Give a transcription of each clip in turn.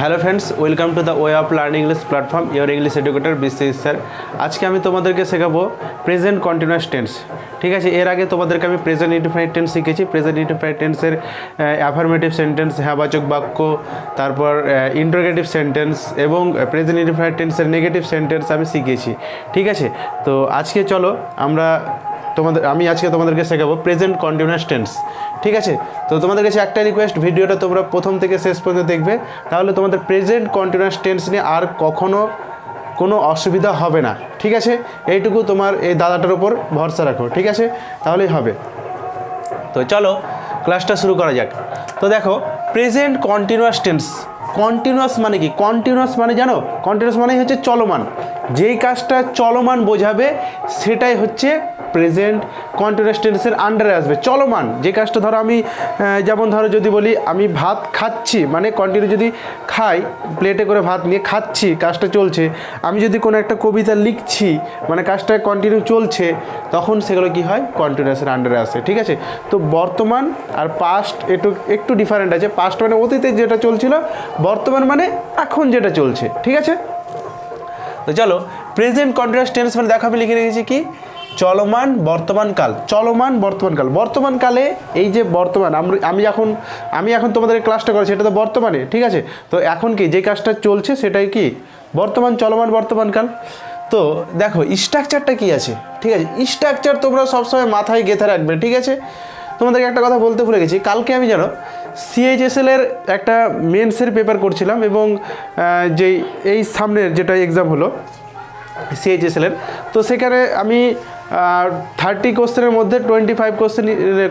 Hello friends, welcome to the way of learning English platform, your English educator Biswajit sir. আজকে আমি তোমাদেরকে শেখাবো present continuous tense. ঠিক আছে, এর আগে তোমাদেরকে আমি প্রেজেন্ট ইনডিফিনিট টেন্স শিখেছি। প্রেজেন্ট ইনডিফিনিট টেন্সের অ্যাফার্মেটিভ সেন্টেন্স, হ্যাঁবাচক বাক্য, তারপর ইন্টারোগেটিভ সেন্টেন্স এবং প্রেজেন্ট ইনডিফিনিট টেন্সের নেগেটিভ সেন্টেন্স আমি শিখেছি। ঠিক আছে, তো আজকে চলো আমি আজকে তোমাদেরকে শেখাবো প্রেজেন্ট কন্টিনিউয়াস টেন্স। ঠিক আছে, তো তোমাদের কাছে একটা রিকোয়েস্ট, ভিডিওটা তোমরা প্রথম থেকে শেষ পর্যন্ত দেখবে, তাহলে তোমাদের প্রেজেন্ট কন্টিনিউয়াস টেন্স নিয়ে আর কখনো কোনো অসুবিধা হবে না। ঠিক আছে, এইটুকু তোমার এই দাদাটার উপর ভরসা রাখো। ঠিক আছে, তাহলেই হবে। তো চলো ক্লাসটা শুরু করা যাক। তো দেখো, প্রেজেন্ট কন্টিনিউয়াস টেন্স, কন্টিনিউয়াস মানে কি? কন্টিনিউয়াস মানে জানো, কন্টিনিউয়াস মানে হচ্ছে চলমান। যেই কাজটা চলমান বোঝাবে সেটাই হচ্ছে প্রেজেন্ট কন্টিনিউয়াস টেন্সের আন্ডারে আসবে। চলমান যে কাজটা, ধরো আমি যেমন ধরো যদি বলি আমি ভাত খাচ্ছি, মানে কন্টিনিউ যদি খাই, প্লেটে করে ভাত নিয়ে খাচ্ছি, কাজটা চলছে। আমি যদি কোনো একটা কবিতা লিখছি, মানে কাজটা কন্টিনিউ চলছে, তখন সেগুলো কি হয়? কন্টিনিউয়াসের আন্ডারে আসে। ঠিক আছে, তো বর্তমান আর পাস্ট একটু ডিফারেন্ট আছে। পাস্ট মানে অতীতে যেটা চলছিল, বর্তমান মানে এখন যেটা চলছে। ঠিক আছে, তো চলো প্রেজেন্ট কন্টিনিউয়াস টেন্স মানে দেখো আমি লিখে রেখেছি কি? চলমান বর্তমানকাল। চলমান বর্তমানকাল। বর্তমানকালে এই যে বর্তমান, আমি এখন তোমাদের ক্লাসটা করেছি, এটা তো বর্তমানে। ঠিক আছে, তো এখন কি যে কাজটা চলছে সেটাই কি? বর্তমান, চলমান বর্তমানকাল। তো দেখো স্ট্রাকচারটা কি আছে। ঠিক আছে, স্ট্রাকচার তোমরা সবসময় মাথায় গেঁথে রাখবে। ঠিক আছে, তোমাদেরকে একটা কথা বলতে ভুলে গেছি, কালকে আমি জানো সিএইচএসএলের একটা মেন্সের পেপার করছিলাম, এবং এই সামনের যেটা এক্সাম হলো সিএইচএসএলের, তো সেখানে আমি 30 কোশ্চেনের মধ্যে 25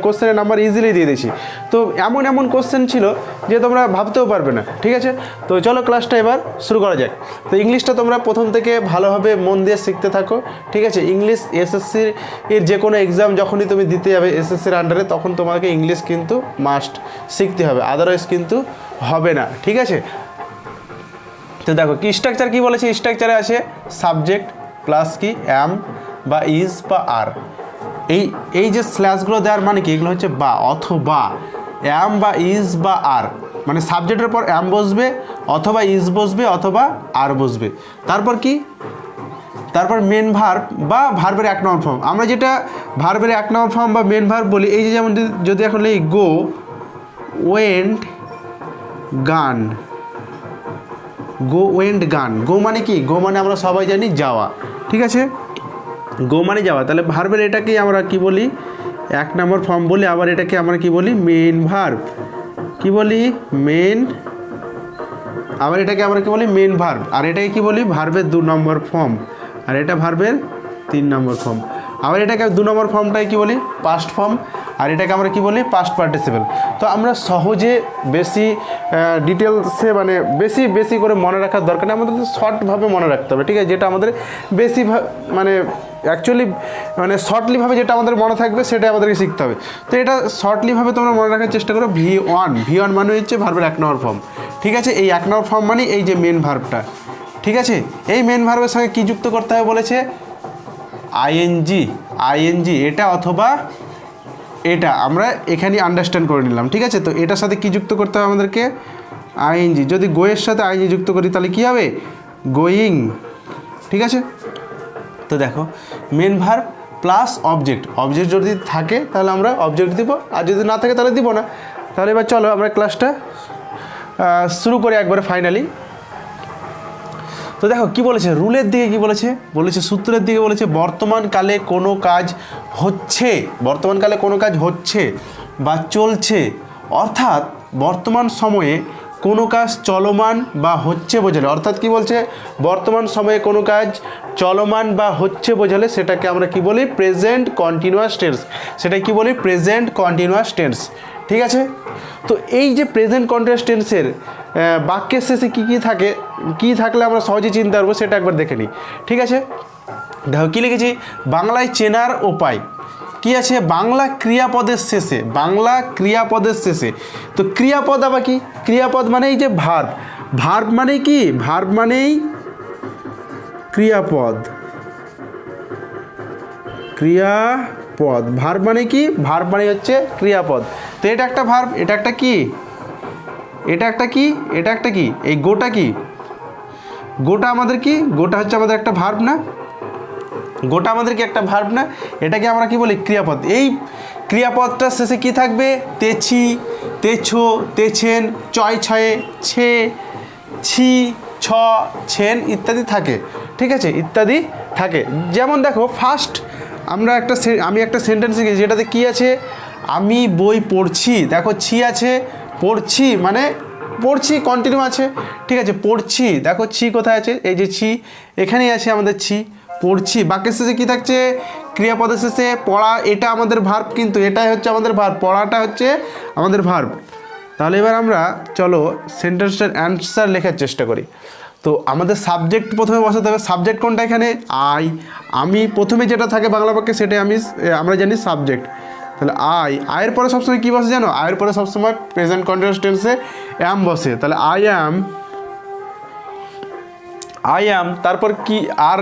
কোশ্চেনের নাম্বার ইজিলি দিয়ে দিয়েছি। তো এমন কোশ্চেন ছিল যে তোমরা ভাবতেও পারবে না। ঠিক আছে, তো চলো ক্লাসটা এবার শুরু করা যাক। তো ইংলিশটা তোমরা প্রথম থেকে ভালোভাবে মন দিয়ে শিখতে থাকো। ঠিক আছে, ইংলিশ এসএসসির যে কোনো এক্সাম যখনই তুমি দিতে যাবে এসএসসির আন্ডারে, তখন তোমাকে ইংলিশ কিন্তু মাস্ট শিখতে হবে, আদারওয়াইজ কিন্তু হবে না। ঠিক আছে, তো দেখো কি স্ট্রাকচার কি বলেছে। স্ট্রাকচারে আছে সাবজেক্ট প্লাস কি অ্যাম বা ইজ বা আর। এই যে স্ল্যাশগুলো দেওয়ার মানে কি? এগুলো হচ্ছে বা অথবা। অ্যাম বা ইজ বা আর মানে সাবজেক্টের পর অ্যাম বসবে, অথবা ইজ বসবে, অথবা আর বসবে। তারপর কি? তারপর মেন ভার্ব বা ভার্বের 1 নম্বর ফর্ম। আমরা যেটা ভার্বের 1 নম্বর ফর্ম বা মেন ভার্ব বলি, এই যে যেমন যদি এখন এই গো, ওয়েন্ট, গান। গো ওয়েন্ট গান। গো মানে কি? গো মানে আমরা সবাই জানি যাওয়া। ঠিক আছে, গো মানে যাওয়া। তাহলে ভার্বের এটাকেই আমরা কি বলি? 1 নম্বর ফর্ম বলি। আবার এটাকে আমরা কি বলি? Main verb. কি বলি? মেন। আবার এটাকে আমরা কি বলি? Main verb. আর এটাকে কি বলি? ভার্বের 2 নম্বর ফর্ম। আর এটা ভার্বের 3 নম্বর ফর্ম। আবার এটাকে 2 নম্বর ফর্মটাই কি বলি? Past form. আর এটাকে আমরা কি বলি? Past participle. তো আমরা সহজে বেশি ডিটেলসে মানে বেশি করে মনে রাখার দরকার নেই, আমাদের শর্টভাবে মনে রাখতে হবে। ঠিক আছে, যেটা আমাদের বেশি মানে অ্যাকচুয়ালি মানে শর্টলিভাবে যেটা আমাদের মনে থাকবে সেটাই আমাদেরকে শিখতে হবে। তো এটা শর্টলিভাবে তোমরা মনে রাখার চেষ্টা করো। V1 মানে হচ্ছে ভার্বের 1 নম্বর ফর্ম। ঠিক আছে, এই 1 নম্বর ফর্ম মানে এই যে মেন ভার্বটা। ঠিক আছে, এই মেন ভার্বের সঙ্গে কী যুক্ত করতে হবে বলেছে? আইএনজি এটা অথবা এটা আমরা এখানে আন্ডারস্ট্যান্ড করে নিলাম। ঠিক আছে, তো এটার সাথে কী যুক্ত করতে হবে আমাদেরকে? আইএনজি। যদি গোয়ের সাথে আইএনজি যুক্ত করি তাহলে কী হবে? গোয়িং। ঠিক আছে, তো দেখো মেন ভার্ব প্লাস অবজেক্ট যদি থাকে তাহলে আমরা অবজেক্ট দিব, আর যদি না থাকে তাহলে দিব না। তাহলে এবার চলো আমরা ক্লাসটা শুরু করি একবারে ফাইনালি। তো দেখো কি বলেছে, রুলের দিকে কি বলেছে? সূত্রের দিকে বলেছে বর্তমানকালে কোনো কাজ হচ্ছে বা চলছে, অর্থাৎ বর্তমান সময়ে কোনো কাজ চলমান বা হচ্ছে বোঝালে, অর্থাৎ কি বলছে? বর্তমান সময়ে কোনো কাজ চলমান বা হচ্ছে বোঝালে সেটাকে আমরা কি বলি? Present continuous tense. সেটা কি বলি? Present continuous tense. ঠিক আছে, তো এই যে প্রেজেন্ট কন্টিনিউয়াস টেন্সের বাক্যের শেষে কী থাকলে আমরা সহজে চিনতে পারবো সেটা একবার দেখে নিই। ঠিক আছে, দেখো কী লিখেছি? বাংলায় চেনার উপায়। কি আছে? বাংলা ক্রিয়াপদের শেষে। তো ক্রিয়াপদ আবার কি? ক্রিয়াপদ মানেই যে ভার্ব মানেই কি? ভার্ব মানেই ক্রিয়াপদ। ভার্ব মানে কি? ভার্ব মানে হচ্ছে ক্রিয়াপদ। তো এটা একটা ভার্ব, এটা একটা কি? এটা একটা কি, এটা একটা কি, এই গোটা কি, গোটা আমাদের কি, গোটা হচ্ছে আমাদের একটা ভার্ব না, গোটা আমাদের কি একটা ভার্ব না, এটাকে আমরা কি বলি ক্রিয়াপদ। এই ক্রিয়াপদটার শেষে কি থাকবে, তেছি, তেছো, তেছেন, চয় ছয়ে, ছে, ছি, ছ, ছেন ইত্যাদি থাকে, ঠিক আছে, ইত্যাদি থাকে। যেমন দেখো ফার্স্ট আমি একটা সেন্টেন্স শিখেছি যেটাতে কি আছে, আমি বই পড়ছি, দেখো ছি আছে, পড়ছি মানে পড়ছি কন্টিনিউ আছে, ঠিক আছে, পড়ছি, দেখো ছি কোথায় আছে, এই যে ছি এখানেই আছে আমাদের ছি, পড়ছি। বাক্যের শেষে কী থাকছে, ক্রিয়াপদের শেষে পড়া, এটা আমাদের ভার্ব, কিন্তু এটাই হচ্ছে আমাদের ভার্ব, পড়াটা হচ্ছে আমাদের ভার্ব। তাহলে এবার আমরা চলো সেন্টেন্সটার অ্যান্সার লেখার চেষ্টা করি। তো আমাদের সাবজেক্ট প্রথমে বসাতে হবে, সাবজেক্ট কোনটা এখানে, আমি প্রথমে যেটা থাকে বাংলা বাক্যে সেটাই আমরা জানি সাবজেক্ট। তাহলে আয়ের পরে সবসময় কী বসে জানো, আয়ের পরে সবসময় প্রেজেন্ট কন্টিনিউয়াস টেন্সে অ্যাম বসে। তাহলে আই অ্যাম, তারপর কি আর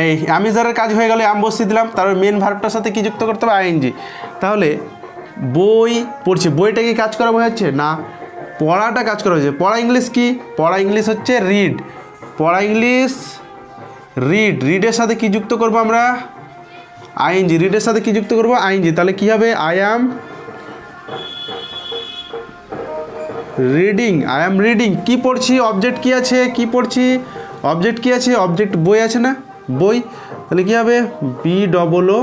এই অ্যামিজারের কাজ হয়ে গেলে অ্যাম বসিয়ে দিলাম, তারপর মেন ভার্বটার সাথে কি যুক্ত করতে হবে, আইএনজি। তাহলে বই পড়ছি, বইটা কি কাজ করা বোঝাচ্ছে না, পড়াটা কাজ করা হয়েছে। পড়া ইংলিশ কি, পড়া ইংলিশ হচ্ছে রিড, পড়া ইংলিশ রিড, রিডের সাথে কি যুক্ত করব আমরা, আইএনজি, রিডের সাথে কি যুক্ত করব, আইএনজি। তাহলে কি হবে, আই অ্যাম রিডিং, কি পড়ছি, অবজেক্ট কি আছে, কি পড়ছি, অবজেক্ট কি আছে, অবজেক্ট বই আছে না, বই। তাহলে কী হবে, BOO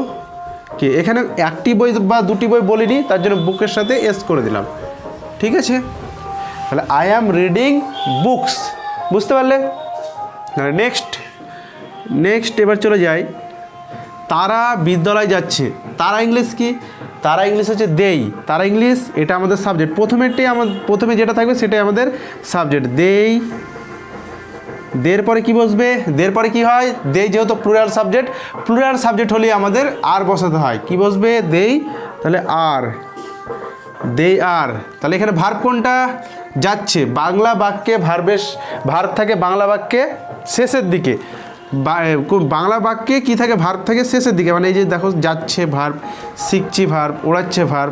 কে, এখানে একটি বই বা দুটি বই বলিনি, তার জন্য বুকের সাথে এস করে দিলাম, ঠিক আছে। তাহলে আই অ্যাম রিডিং বুকস, বুঝতে পারলে। নেক্সট এবার চলে যাই, তারা বিদ্যালয় যাচ্ছে, তারা ইংলিশ কি, তারা ইংলিশ হচ্ছে দেই, তারা ইংলিশ এটা আমাদের সাবজেক্ট, প্রথমে যেটা থাকবে সেটাই আমাদের সাবজেক্ট, দেই, দের পরে কি বসবে, দের পরে কি হয়, দেই যেহেতু প্লুরাল সাবজেক্ট হলে আমাদের আর বসাতে হয়, কি বসবে, দেই, তাহলে আর, দে আর। তাহলে এখানে ভার্ব কোনটা, যাচ্ছে, বাংলা বাক্যে ভার্ব থাকে বাংলা বাক্যে শেষের দিকে, বাংলা বাক্যে কি থাকে, ভার্ব থাকে শেষের দিকে, মানে এই যে দেখো যাচ্ছে ভার্ব, শিখছি ভার্ব, ওড়াচ্ছে ভার্ব,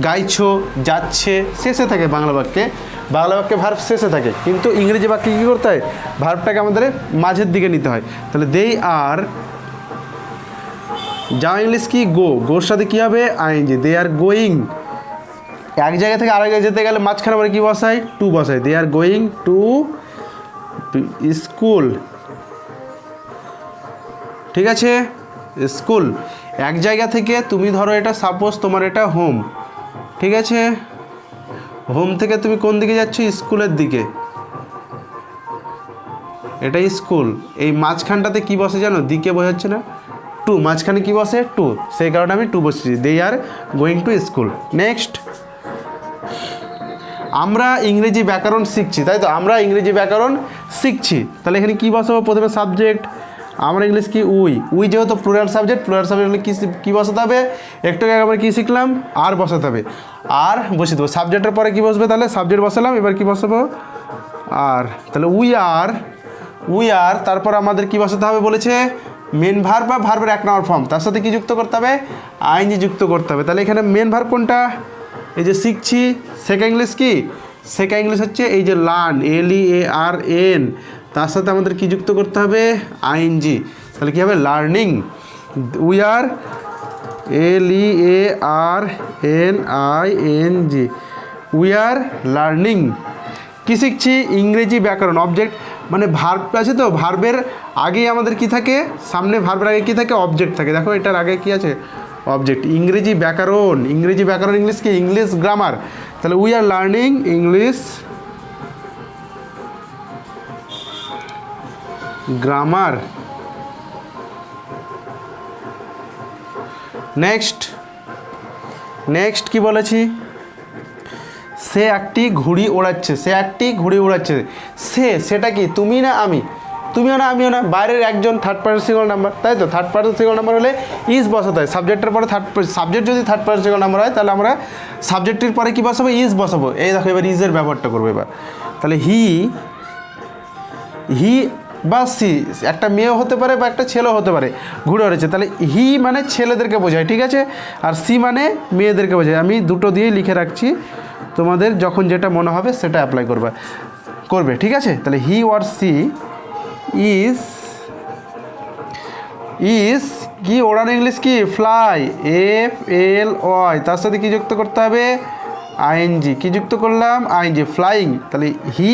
গাইছো, যাচ্ছে শেষে থাকে বাংলা বাক্যে ভার্ব শেষে থাকে, কিন্তু ইংরেজি বাক্যে কী করতে হয়, ভার্বটাকে আমাদের মাঝের দিকে নিতে হয়। তাহলে দে আর, যাও ইংলিশ কি, গোর সাথে কী হবে, আইএনজি, দে আর গোয়িং, এক জায়গা থেকে আরেক জায়গায় যেতে গেলে মাঝখানে আমরা কী বসাই, টু বসাই, দে আর গোয়িং টু স্কুল, ঠিক আছে, স্কুল। এক জায়গা থেকে তুমি ধরো এটা সাপোজ তোমার এটা হোম, ঠিক আছে, হোম থেকে তুমি কোন দিকে যাচ্ছ, স্কুলের দিকে, এটা স্কুল, এই মাঝখানটাতে কি বসে জানো, দিকে বোঝাচ্ছে না, টু, মাঝখানে কি বসে, টু, সেই কারণে আমি টু বসেছি, they are going to school. Next, আমরা ইংরেজি ব্যাকরণ শিখছি, তাই তো, আমরা ইংরেজি ব্যাকরণ শিখছি, তাহলে এখানে কি বসাবো, প্রথমে সাবজেক্ট, আমরা ইংলিশ কি, উই যেহেতু প্লুরাল সাবজেক্ট হলে কী বসাতে হবে, একটু আগে আমরা কী শিখলাম, আর বসাতে হবে, আর বসিয়ে দেবো, সাবজেক্টের পরে কী বসবে, তাহলে সাবজেক্ট বসালাম, এবার কী বসাবো, আর, তাহলে উই আর, তারপর আমাদের কী বসাতে হবে বলেছে, মেন ভার্ব বা ভার্বের 1 নম্বর ফর্ম, তার সাথে কি যুক্ত করতে হবে, আইএনজি যুক্ত করতে হবে। তাহলে এখানে মেন ভার্ব কোনটা, এই যে শিখছি, শেখা ইংলিশ কি, শেখা ইংলিশ হচ্ছে এই যে লার্ন, LEARN, তার সাথে আমাদের কি যুক্ত করতে হবে, আইএনজি, তাহলে কী হবে, learning, we are LEARNING, we are learning, কী শিখছি, ইংরেজি ব্যাকরণ, অবজেক্ট মানে ভার্ব আছে তো, ভার্বের আগেই আমাদের কি থাকে, সামনে ভার্বের আগে কি থাকে, অবজেক্ট থাকে, দেখো এটার আগে কি আছে, অবজেক্ট, ইংরেজি ব্যাকরণ ইংলিশ কি, ইংলিশ গ্রামার, তাহলে we are learning English grammar. Next কি বলেছি, সে একটি ঘুড়ি ওড়াচ্ছে, সেটা কি, তুমি না আমি, তুমিও না আমিও না, বাইরের একজন, থার্ড পার্সন সিঙ্গল নাম্বার, তাই তো, থার্ড পার্সন সিঙ্গল নাম্বার হলে ইজ বসাতে হয়, সাবজেক্টের পরে সাবজেক্ট যদি থার্ড পার্সন সিঙ্গল নাম্বার হয় তাহলে আমরা সাবজেক্টের পরে কী বসাবো, ইজ বসাবো। এই দেখো এবার ইজের ব্যবহারটা করবো এবার, তাহলে হি বা সি, একটা মেয়েও হতে পারে বা একটা ছেলেও হতে পারে, ঘুরে উড়েছে, তাহলে হি মানে ছেলেদেরকে বোঝায়, ঠিক আছে, আর সি মানে মেয়েদেরকে বোঝায়, আমি দুটো দিয়েই লিখে রাখছি। তো তোমাদের যখন যেটা মনে হবে সেটা অ্যাপ্লাই করবে, ঠিক আছে। তাহলে হি অর সি ইজ কি ওড়ান ইংলিশ কি ফ্লাই, FLY, তার সাথে কি যুক্ত করতে হবে আইএনজি, কি যুক্ত করলাম আইএনজি, ফ্লাইং। তাহলে হি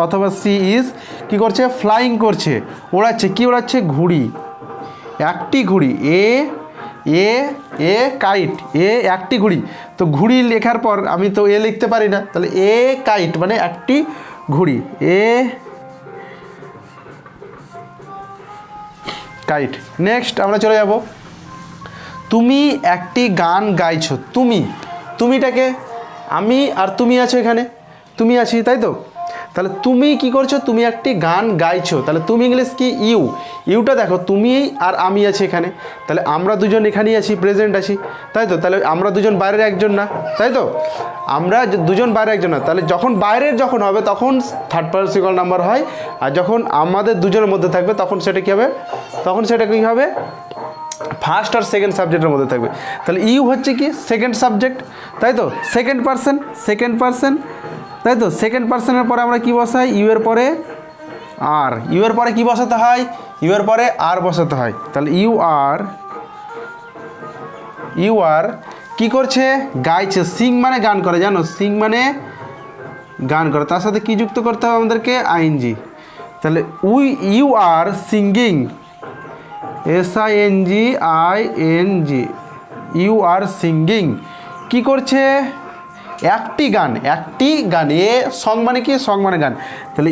অথবা সি ইজ কি করছে ফ্লাইং করছে, ওড়াচ্ছে, কি ওড়াচ্ছে ঘুড়ি, একটি ঘুড়ি, এ কাইট, একটি ঘুড়ি। তো ঘুড়ি লেখার পর আমি তো লিখতে পারি না, তাহলে কাইট মানে একটি ঘুড়ি, কাইট। নেক্সট আমরা চলে যাব, তুমি একটি গান গাইছো, তুমিটাকে আমি আর তুমি আছো, এখানে তুমি আছি, তাই তো। তাহলে তুমি কি করছো, তুমি একটি গান গাইছো, তাহলে তুমি ইংলিশ কি ইউটা দেখো, তুমি আর আমি আছি এখানে, তাহলে আমরা দুজন এখানেই আছি, প্রেজেন্ট আছি, তাই তো। তাহলে আমরা দুজন বাইরের একজন না, তাই তো, আমরা দুজন বাইরে একজন না। তাহলে যখন বাইরের যখন হবে তখন থার্ড পারসন সিঙ্গুলার নাম্বার হয়, আর যখন আমাদের দুজনের মধ্যে থাকবে তখন সেটা কী হবে, ফার্স্ট আর সেকেন্ড সাবজেক্টের মধ্যে থাকবে। তাহলে ইউ হচ্ছে কি সেকেন্ড সাবজেক্ট, তাই তো, সেকেন্ড পারসন, তাই তো। সেকেন্ড পারসনের পরে আমরা কি বসাই, ইউ এর পরে কি বসাতে হয়, ইউ এর পরে আর বসাতে হয়। তাহলে ইউ আর কি করছে গাইছে, সিং মানে গান করে, জানো, সিং মানে গান করে, তার সাথে কি যুক্ত করতে হবে আমাদেরকে আইএনজি। তাহলে you are singing, SINGING, you are singing, কি করছে একটি গান, সং মানে কি, সং মানে গান, তাহলে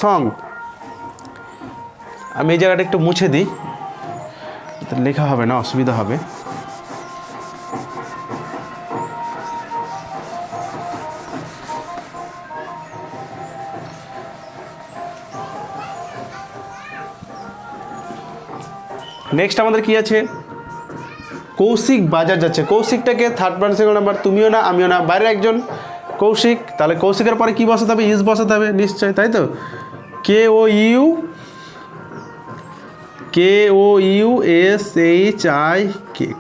সং। আমি এই জায়গাটা একটু মুছে দিই, লেখা হবে না, অসুবিধা হবে। নেক্সট আমাদের কি আছে, কৌশিক বাজার যাচ্ছে, কৌশিকটাকে থার্ড পারসন সিঙ্গুলার নাম্বার, তুমিও না আমিও না, বাইরে একজন কৌশিক। তাহলে কৌশিকের পরে কি বসাতে হবে, ইজ বসাতে হবে নিশ্চয়, তাই তো।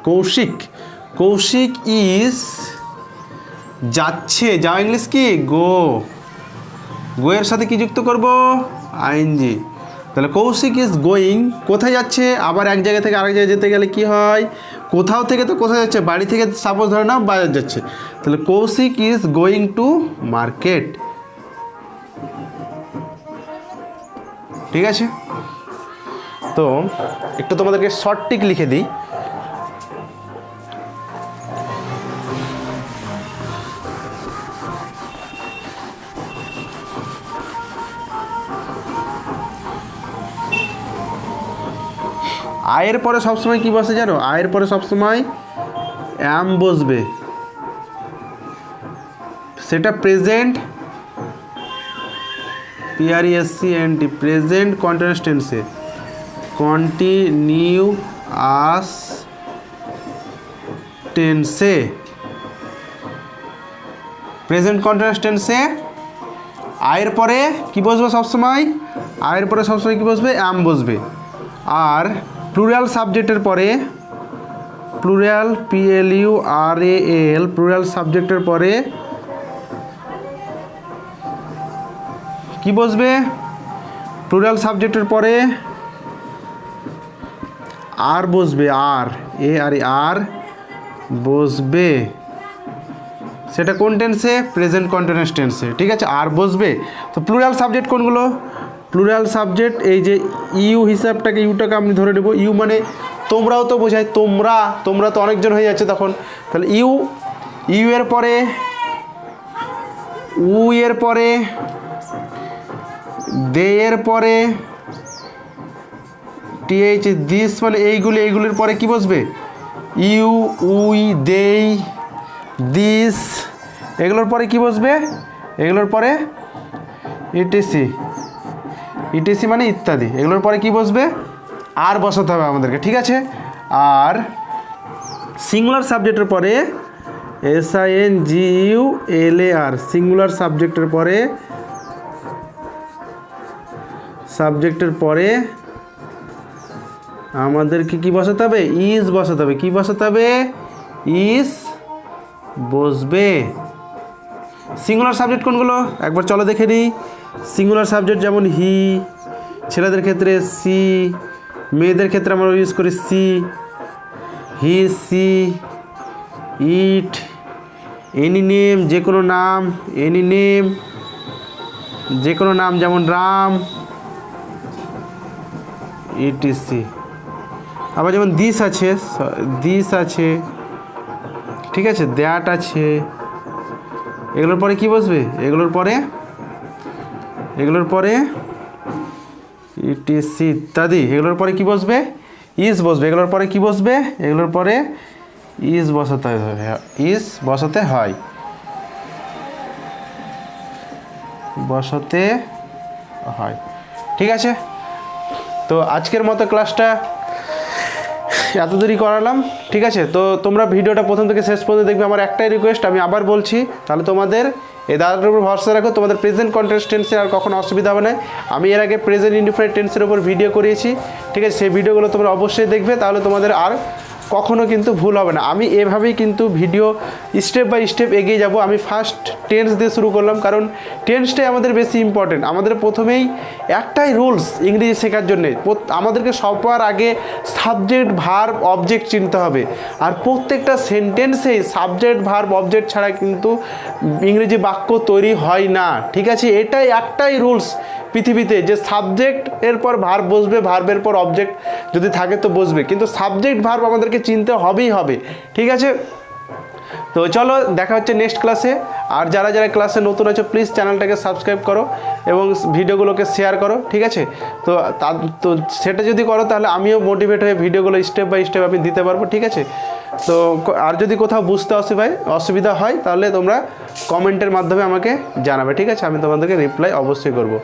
KOUSHIK, কৌশিক ইজ যাচ্ছে, যাও ইংলিশ কি গো এর সাথে কি যুক্ত করব আইএনজি। তাহলে কৌশিক ইজ গোয়িং, কোথায় যাচ্ছে, আবার এক জায়গা থেকে আরেক জায়গায় যেতে গেলে কি হয়, কোথাও থেকে তো কোথায় যাচ্ছে, বাড়ি থেকে সাপোজ ধরে নাও বাজার যাচ্ছে, তাহলে Koushik is going to market, ঠিক আছে। তো একটু তোমাদেরকে শর্ট টিক লিখে দিই, আয়ের পরে সবসময় কি বসে জানো, আয়ের পরে সবসময় অ্যাম বসবে, সেটা প্রেজেন্ট PRESENT, প্রেজেন্ট কন্টিনিউয়াস টেন্সে, কন্টিনিউয়াস টেন্সে, প্রেজেন্ট কন্টিনিউয়াস টেন্সে আয়ের পরে কি বসবে সবসময়, আয়ের পরে সবসময় কি বসবে অ্যাম বসবে। আর প্লুরাল সাবজেক্টের পরে, প্লুরাল PLURAL, প্লুরাল সাবজেক্টের পরে কি বসবে, প্লুরাল সাবজেক্টের পরে আর বসবে, আর বসবে, সেটা কোন টেন্সে, প্রেজেন্ট কন্টিনিউয়াস টেন্সে, ঠিক আছে, আর বসবে। তো প্লুরাল সাবজেক্ট কোনগুলো, প্লুরাল সাবজেক্ট এই যে ইউ হিসাবটাকে, ইউটাকে আমি ধরে নেব, ইউ মানে তোমরাও তো বোঝায়, তোমরা তো অনেকজন হয়ে যাচ্ছে তখন, তাহলে ইউ এর পরে উ এর পরে দে এর পরে TH, দিস মানে এইগুলির পরে কি বসবে, ইউ, উই, দেই, দিস, এগুলোর পরে কি বসবে, এগুলোর পরে ইটিসি মানে ইত্যাদি, এগুলোর পরে কি বসবে আর বসাতে হবে আমাদেরকে, ঠিক আছে। আর সিঙ্গুলার সাবজেক্টের পরে SINGULAR, সিঙ্গুলার সাবজেক্টের পরে আমাদেরকে কি বসাতে হবে? ইজ বসাতে হবে। কি বসাতে হবে? ইজ বসবে। সিঙ্গুলার সাবজেক্ট কোনগুলো একবার চলো দেখে নিই। সিঙ্গুলার সাবজেক্ট যেমন হি, ছেলেদের ক্ষেত্রে সি, মেয়েদের ক্ষেত্রে আমরা ইউজ করি সি, হি, সি, ইট, এনি নেম, যে কোনো নাম, এনি নেম, যে কোনো নাম যেমন রাম, ইটিসি। আবার যেমন দিস আছে, দিস আছে, ঠিক আছে, দ্যাট আছে। এগুলোর পরে কি বসবে? এগুলোর পরে ইটিসি ইত্যাদি। এগুলোর পরে কি বসবে? ইজ বসবে। এগুলোর পরে কি বসবে? এগুলোর পরে ইজ বসাতে হবে, ইজ বসাতে হয়, ঠিক আছে। তো আজকের মতো ক্লাসটা এত দেরি করালাম, ঠিক আছে। তো তোমরা ভিডিওটা প্রথম থেকে শেষ পর্যন্ত দেখবে। আমার একটাই রিকোয়েস্ট, আমি আবার বলছি, তাহলে তোমাদের এই দাদাটার উপর ভরসা রাখো, তোমাদের প্রেজেন্ট কন্টিনিউয়াস টেন্সের আর কখনো অসুবিধা হবে না। আমি এর আগে প্রেজেন্ট ইনডিফিনিট টেন্সের উপর ভিডিও করিয়েছি, ঠিক আছে। সেই ভিডিওগুলো তোমরা অবশ্যই দেখবে, তাহলে তোমাদের আর কখনো কিন্তু ভুল হবে না। আমি এভাবেই কিন্তু ভিডিও স্টেপ বাই স্টেপ এগিয়ে যাব। আমি ফার্স্ট টেন্স দিয়ে শুরু করলাম, কারণ টেন্সটাই আমাদের বেশি ইম্পর্টেন্ট। আমাদের প্রথমেই একটাই রুলস ইংরেজি শেখার জন্যে, আমাদেরকে সবার আগে সাবজেক্ট ভার্ব অবজেক্ট চিনতে হবে। আর প্রত্যেকটা সেন্টেন্সেই সাবজেক্ট ভার্ব অবজেক্ট ছাড়া কিন্তু ইংরেজি বাক্য তৈরি হয় না, ঠিক আছে। এটাই একটাই রুলস পৃথিবীতে, যে সাবজেক্ট এর পর ভার্ব বসবে, ভার্বের পর অবজেক্ট যদি থাকে তো বসবে, কিন্তু সাবজেক্ট ভার্ব আমাদেরকে চিনতে হবেই হবে, ঠিক আছে। তো চলো দেখা হচ্ছে নেক্সট ক্লাসে। আর যারা যারা ক্লাসে নতুন আছো প্লিজ চ্যানেলটাকে সাবস্ক্রাইব করো এবং ভিডিওগুলোকে শেয়ার করো, ঠিক আছে। তো সেটা যদি করো তাহলে আমিও মোটিভেট হয়ে ভিডিওগুলো স্টেপ বাই স্টেপ আমি দিতে পারবো, ঠিক আছে। তো আর যদি কোথাও বুঝতে অসুবিধা হয় তাহলে তোমরা কমেন্টের মাধ্যমে আমাকে জানাবে, ঠিক আছে। আমি তোমাদেরকে রিপ্লাই অবশ্যই করবো।